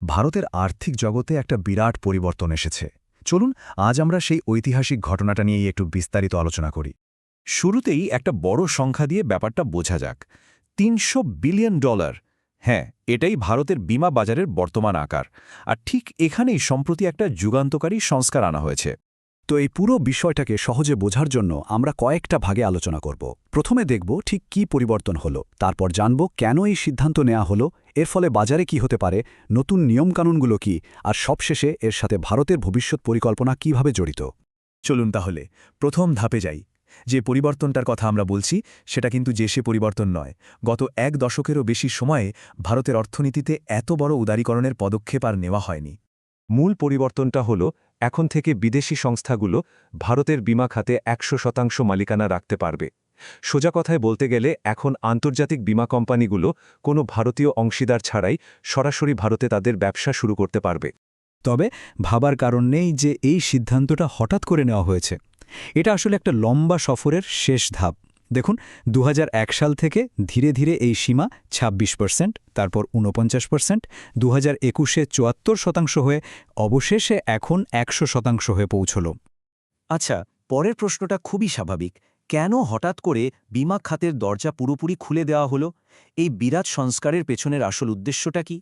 ভারতের আর্থিক জগতে একটা বিরাট পরিবর্তন এসেছে। চলুন আজ আমরা সেই ঐতিহাসিক ঘটনাটা নিয়েই একটু বিস্তারিত আলোচনা করি। শুরুতেই একটা বড় সংখ্যা দিয়ে ব্যাপারটা বোঝা যাক। $300 বিলিয়ন। হ্যাঁ, এটাই ভারতের বীমা বাজারের বর্তমান আকার। আর ঠিক এখানেই সম্প্রতি একটা যুগান্তকারী সংস্কার আনা হয়েছে। তো এই পুরো বিষয়টাকে সহজে বোঝার জন্য আমরা কয়েকটা ভাগে আলোচনা করব। প্রথমে দেখব ঠিক কী পরিবর্তন হলো, তারপর জানব কেন এই সিদ্ধান্ত নেওয়া হলো, এর ফলে বাজারে কি হতে পারে, নতুন নিয়মকানুনগুলো কি, আর সবশেষে এর সাথে ভারতের ভবিষ্যৎ পরিকল্পনা কিভাবে জড়িত। চলুন তাহলে প্রথম ধাপে যাই। যে পরিবর্তনটার কথা আমরা বলছি সেটা কিন্তু সে পরিবর্তন নয়। গত এক দশকেরও বেশি সময়ে ভারতের অর্থনীতিতে এত বড় উদারীকরণের পদক্ষেপ আর নেওয়া হয়নি। মূল পরিবর্তনটা হল এখন থেকে বিদেশি সংস্থাগুলো ভারতের বীমা খাতে 100% মালিকানা রাখতে পারবে। সোজা কথায় বলতে গেলে এখন আন্তর্জাতিক বীমা কোম্পানিগুলো কোনো ভারতীয় অংশীদার ছাড়াই সরাসরি ভারতে তাদের ব্যবসা শুরু করতে পারবে। তবে ভাবার কারণ নেই যে এই সিদ্ধান্তটা হঠাৎ করে নেওয়া হয়েছে। এটা আসলে একটা লম্বা সফরের শেষ ধাপ। দেখুন, 2001 সাল থেকে ধীরে ধীরে এই সীমা 26%, তারপর 49%, 2021-এ 74% হয়ে অবশেষে এখন 100% হয়ে পৌঁছল। আচ্ছা, পরের প্রশ্নটা খুবই স্বাভাবিক। কেন হঠাৎ করে বীমা খাতের দরজা পুরোপুরি খুলে দেওয়া হলো? এই বিরাট সংস্কারের পেছনের আসল উদ্দেশ্যটা কি?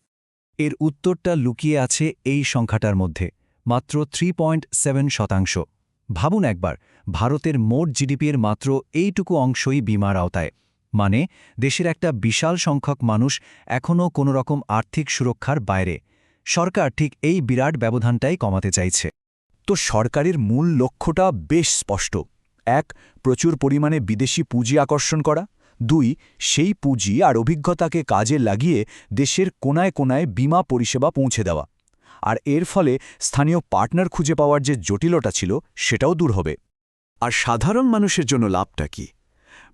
এর উত্তরটা লুকিয়ে আছে এই সংখ্যাটার মধ্যে, মাত্র 3.7%। ভাবুন একবার, ভারতের মোট জিডিপির মাত্র এইটুকু অংশই বীমার আওতায়। মানে দেশের একটা বিশাল সংখ্যক মানুষ এখনও কোনোরকম আর্থিক সুরক্ষার বাইরে। সরকার ঠিক এই বিরাট ব্যবধানটাই কমাতে চাইছে। তো সরকারের মূল লক্ষ্যটা বেশ স্পষ্ট। 1. প্রচুর পরিমাণে বিদেশি পুঁজি আকর্ষণ করা। 2. সেই পুঁজি আর অভিজ্ঞতাকে কাজে লাগিয়ে দেশের কোনায় কোনায় বীমা পরিষেবা পৌঁছে দেওয়া। আর এর ফলে স্থানীয় পার্টনার খুঁজে পাওয়ার যে জটিলতা ছিল সেটাও দূর হবে। আর সাধারণ মানুষের জন্য লাভটা কি?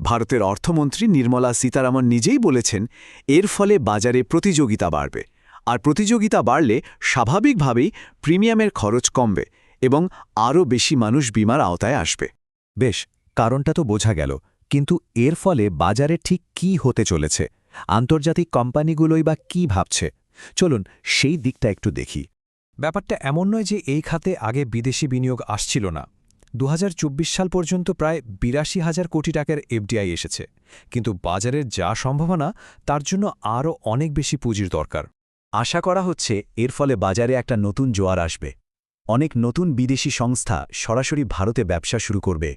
ভারতের অর্থমন্ত্রী নির্মলা সীতারামন নিজেই বলেছেন, এর ফলে বাজারে প্রতিযোগিতা বাড়বে। আর প্রতিযোগিতা বাড়লে স্বাভাবিকভাবেই প্রিমিয়ামের খরচ কমবে এবং আরও বেশি মানুষ বীমার আওতায় আসবে। বেশ, কারণটা তো বোঝা গেল, কিন্তু এর ফলে বাজারে ঠিক কী হতে চলেছে? আন্তর্জাতিক কোম্পানিগুলোই বা কী ভাবছে? চলুন সেই দিকটা একটু দেখি। ব্যাপারটা এমন নয় যে এই খাতে আগে বিদেশি বিনিয়োগ আসছিল না। 2024 সাল পর্যন্ত প্রায় 82,000 কোটি টাকার এফডিআই এসেছে, কিন্তু বাজারের যা সম্ভাবনা তার জন্য আরও অনেক বেশি পুঁজির দরকার। আশা করা হচ্ছে এর ফলে বাজারে একটা নতুন জোয়ার আসবে। অনেক নতুন বিদেশি সংস্থা সরাসরি ভারতে ব্যবসা শুরু করবে।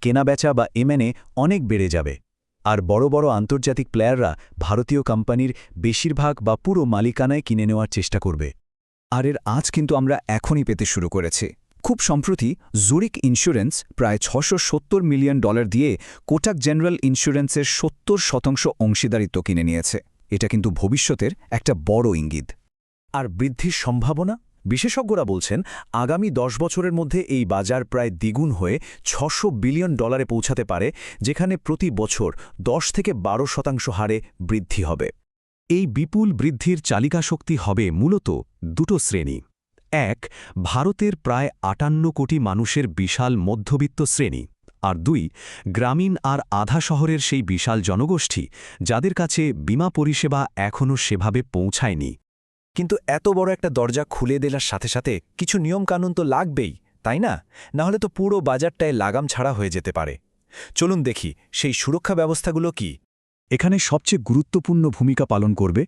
কেনাবেচা বা এমএনএ অনেক বেড়ে যাবে। আর বড় বড় আন্তর্জাতিক প্লেয়াররা ভারতীয় কোম্পানির বেশিরভাগ বা পুরো মালিকানায় কিনে নেওয়ার চেষ্টা করবে। আর এর আজ কিন্তু আমরা এখনই পেতে শুরু করেছি। খুব সম্প্রতি জুরিক ইন্স্যুরেন্স প্রায় $670 মিলিয়ন দিয়ে কোটাক জেনারেল ইন্স্যুরেন্সের 70% অংশীদারিত্ব কিনে নিয়েছে। এটা কিন্তু ভবিষ্যতের একটা বড় ইঙ্গিত। আর বৃদ্ধির সম্ভাবনা? বিশেষজ্ঞরা বলছেন আগামী 10 বছরের মধ্যে এই বাজার প্রায় দ্বিগুণ হয়ে $600 বিলিয়ন পৌঁছাতে পারে, যেখানে প্রতি বছর 10 থেকে 12% হারে বৃদ্ধি হবে। এই বিপুল বৃদ্ধির চালিকাশক্তি হবে মূলত দুটো শ্রেণী। 1. ভারতের প্রায় 58 কোটি মানুষের বিশাল মধ্যবিত্ত শ্রেণী। আর 2. গ্রামীণ আর আধা শহরের সেই বিশাল জনগোষ্ঠী যাদের কাছে বীমা পরিষেবা এখনও সেভাবে পৌঁছায়নি। কিন্তু এত বড় একটা দরজা খুলে দেওয়ার সাথে সাথে কিছু নিয়মকানুন তো লাগবেই, তাই না? নাহলে তো পুরো বাজারটায় লাগাম ছাড়া হয়ে যেতে পারে। চলুন দেখি সেই সুরক্ষা ব্যবস্থাগুলো কি। এখানে সবচেয়ে গুরুত্বপূর্ণ ভূমিকা পালন করবে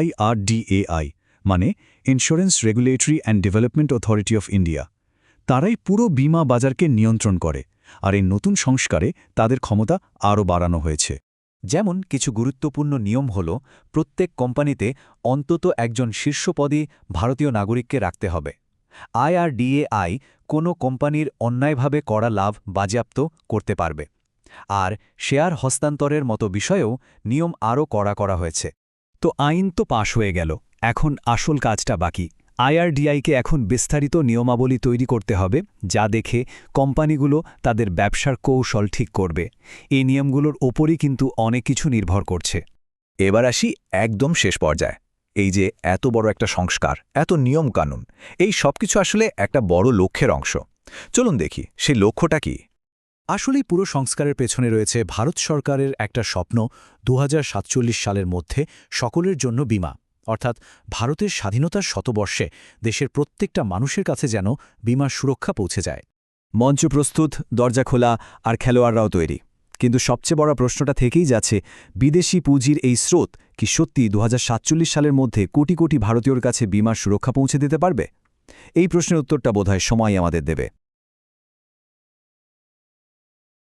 IRDAI, মানে insurance regulatory and development authority of India. তারাই পুরো বীমা বাজারকে নিয়ন্ত্রণ করে। আর এই নতুন সংস্কারে তাদের ক্ষমতা আরও বাড়ানো হয়েছে। যেমন কিছু গুরুত্বপূর্ণ নিয়ম হল, প্রত্যেক কোম্পানিতে অন্তত একজন শীর্ষপদী ভারতীয় নাগরিককে রাখতে হবে। IRDAI কোনো কোম্পানির অন্যায়ভাবে করা লাভ বাজেয়াপ্ত করতে পারবে। আর শেয়ার হস্তান্তরের মতো বিষয়েও নিয়ম আরও কড়া করা হয়েছে। তো আইন তো পাশ হয়ে গেল, এখন আসল কাজটা বাকি। IRDAIকে এখন বিস্তারিত নিয়মাবলী তৈরি করতে হবে, যা দেখে কোম্পানিগুলো তাদের ব্যবসার কৌশল ঠিক করবে। এই নিয়মগুলোর ওপরই কিন্তু অনেক কিছু নির্ভর করছে। এবার আসি একদম শেষ পর্যায়ে। এই যে এত বড় একটা সংস্কার, এত নিয়মকানুন, এই সবকিছু আসলে একটা বড় লক্ষ্যের অংশ। চলুন দেখি সেই লক্ষ্যটা কি। আসলেই পুরো সংস্কারের পেছনে রয়েছে ভারত সরকারের একটা স্বপ্ন, 2047 সালের মধ্যে সকলের জন্য বীমা। অর্থাৎ ভারতের স্বাধীনতার শতবর্ষে দেশের প্রত্যেকটা মানুষের কাছে যেন বীমার সুরক্ষা পৌঁছে যায়। মঞ্চ প্রস্তুত, দরজা খোলা, আর খেলোয়াড়রাও তৈরি। কিন্তু সবচেয়ে বড় প্রশ্নটা থেকেই যাচ্ছে, বিদেশি পুঁজির এই স্রোত কি সত্যি 2047 সালের মধ্যে কোটি কোটি ভারতীয়র কাছে বীমার সুরক্ষা পৌঁছে দিতে পারবে? এই প্রশ্নের উত্তরটা বোধহয় সময় আমাদের দেবে।